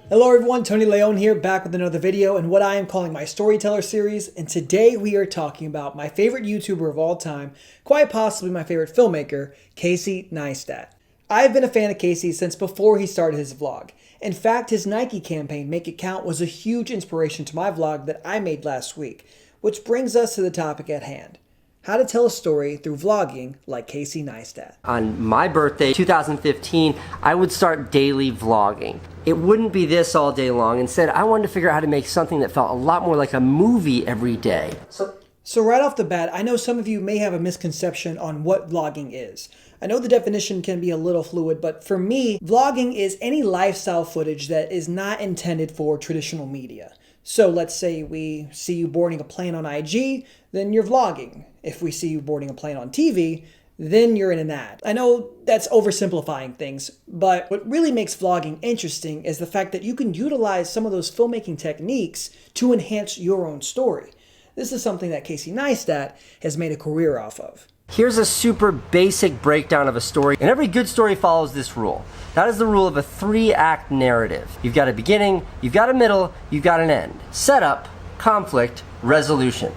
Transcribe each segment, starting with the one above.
Hello everyone, Tony Leon here, back with another video and what I am calling my Storyteller series. And today we are talking about my favorite YouTuber of all time, quite possibly my favorite filmmaker, Casey Neistat. I've been a fan of Casey since before he started his vlog. In fact, his Nike campaign, Make It Count, was a huge inspiration to my vlog that I made last week. Which brings us to the topic at hand. How to tell a story through vlogging like Casey Neistat. On my birthday, 2015, I would start daily vlogging. It wouldn't be this all day long. Instead, I wanted to figure out how to make something that felt a lot more like a movie every day. So right off the bat, I know some of you may have a misconception on what vlogging is. I know the definition can be a little fluid, but for me, vlogging is any lifestyle footage that is not intended for traditional media. So let's say we see you boarding a plane on IG, then you're vlogging. If we see you boarding a plane on TV, then you're in an ad. I know that's oversimplifying things, but what really makes vlogging interesting is the fact that you can utilize some of those filmmaking techniques to enhance your own story. This is something that Casey Neistat has made a career off of. Here's a super basic breakdown of a story, and every good story follows this rule. That is the rule of a 3-act narrative. You've got a beginning, you've got a middle, you've got an end. Setup, conflict, resolution.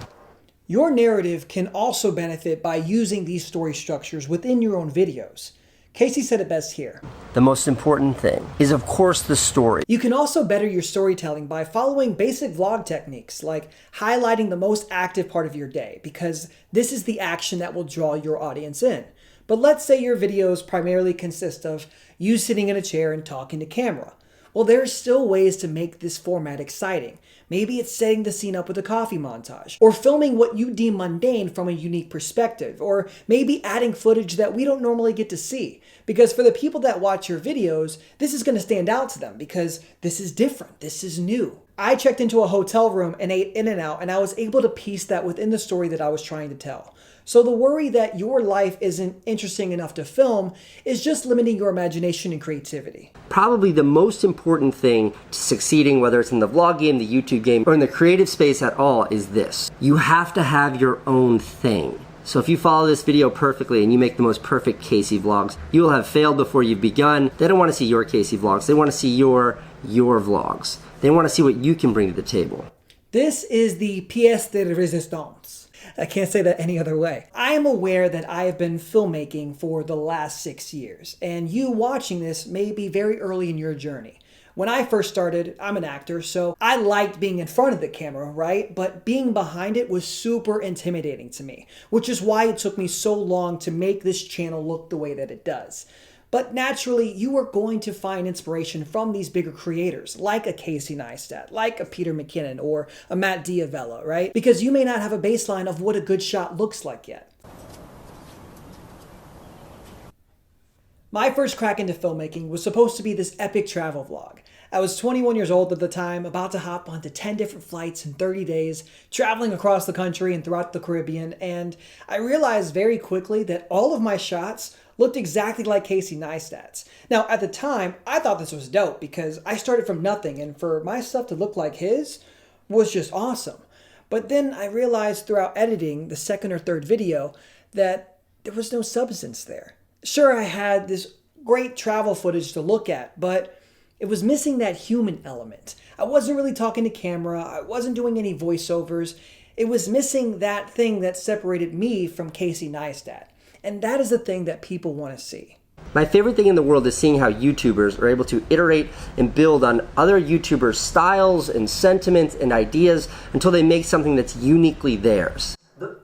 Your narrative can also benefit by using these story structures within your own videos. Casey said it best here. The most important thing is, of course, the story. You can also better your storytelling by following basic vlog techniques like highlighting the most active part of your day, because this is the action that will draw your audience in. But let's say your videos primarily consist of you sitting in a chair and talking to camera. Well, there are still ways to make this format exciting. Maybe it's setting the scene up with a coffee montage, or filming what you deem mundane from a unique perspective, or maybe adding footage that we don't normally get to see. Because for the people that watch your videos, this is going to stand out to them because this is different, this is new. I checked into a hotel room and ate In-N-Out, and I was able to piece that within the story that I was trying to tell. So the worry that your life isn't interesting enough to film is just limiting your imagination and creativity. Probably the most important thing to succeeding, whether it's in the vlog game, the YouTube game, or in the creative space at all, is this. You have to have your own thing. So if you follow this video perfectly and you make the most perfect Casey vlogs, you will have failed before you've begun. They don't want to see your Casey vlogs. They want to see your vlogs. They want to see what you can bring to the table. This is the pièce de résistance. I can't say that any other way. I am aware that I have been filmmaking for the last 6 years, and you watching this may be very early in your journey. When I first started, I'm an actor, so I liked being in front of the camera, right? But being behind it was super intimidating to me, which is why it took me so long to make this channel look the way that it does. But naturally, you are going to find inspiration from these bigger creators, like a Casey Neistat, like a Peter McKinnon, or a Matt Diavella, right? Because you may not have a baseline of what a good shot looks like yet. My first crack into filmmaking was supposed to be this epic travel vlog. I was 21 years old at the time, about to hop onto 10 different flights in 30 days, traveling across the country and throughout the Caribbean, and I realized very quickly that all of my shots looked exactly like Casey Neistat's. Now, at the time, I thought this was dope because I started from nothing, and for my stuff to look like his was just awesome. But then I realized throughout editing the second or third video that there was no substance there. Sure, I had this great travel footage to look at, but it was missing that human element. I wasn't really talking to camera. I wasn't doing any voiceovers. It was missing that thing that separated me from Casey Neistat. And that is the thing that people want to see. My favorite thing in the world is seeing how YouTubers are able to iterate and build on other YouTubers' styles and sentiments and ideas until they make something that's uniquely theirs.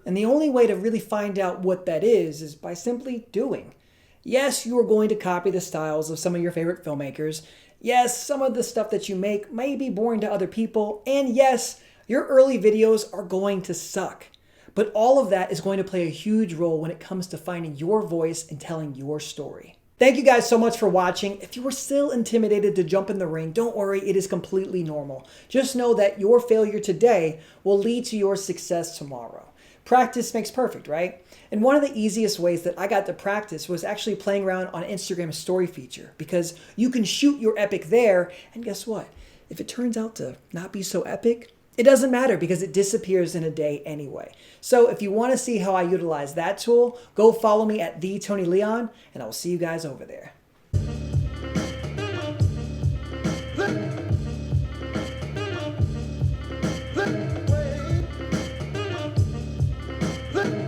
And the only way to really find out what that is by simply doing. Yes, you are going to copy the styles of some of your favorite filmmakers. Yes, some of the stuff that you make may be boring to other people. And yes, your early videos are going to suck. But all of that is going to play a huge role when it comes to finding your voice and telling your story. Thank you guys so much for watching. If you were still intimidated to jump in the ring, don't worry, it is completely normal. Just know that your failure today will lead to your success tomorrow. Practice makes perfect, right? And one of the easiest ways that I got to practice was actually playing around on Instagram's story feature, because you can shoot your epic there, and guess what? If it turns out to not be so epic, it doesn't matter because it disappears in a day anyway. So if you want to see how I utilize that tool, go follow me at TheTonyLeon, and I will see you guys over there.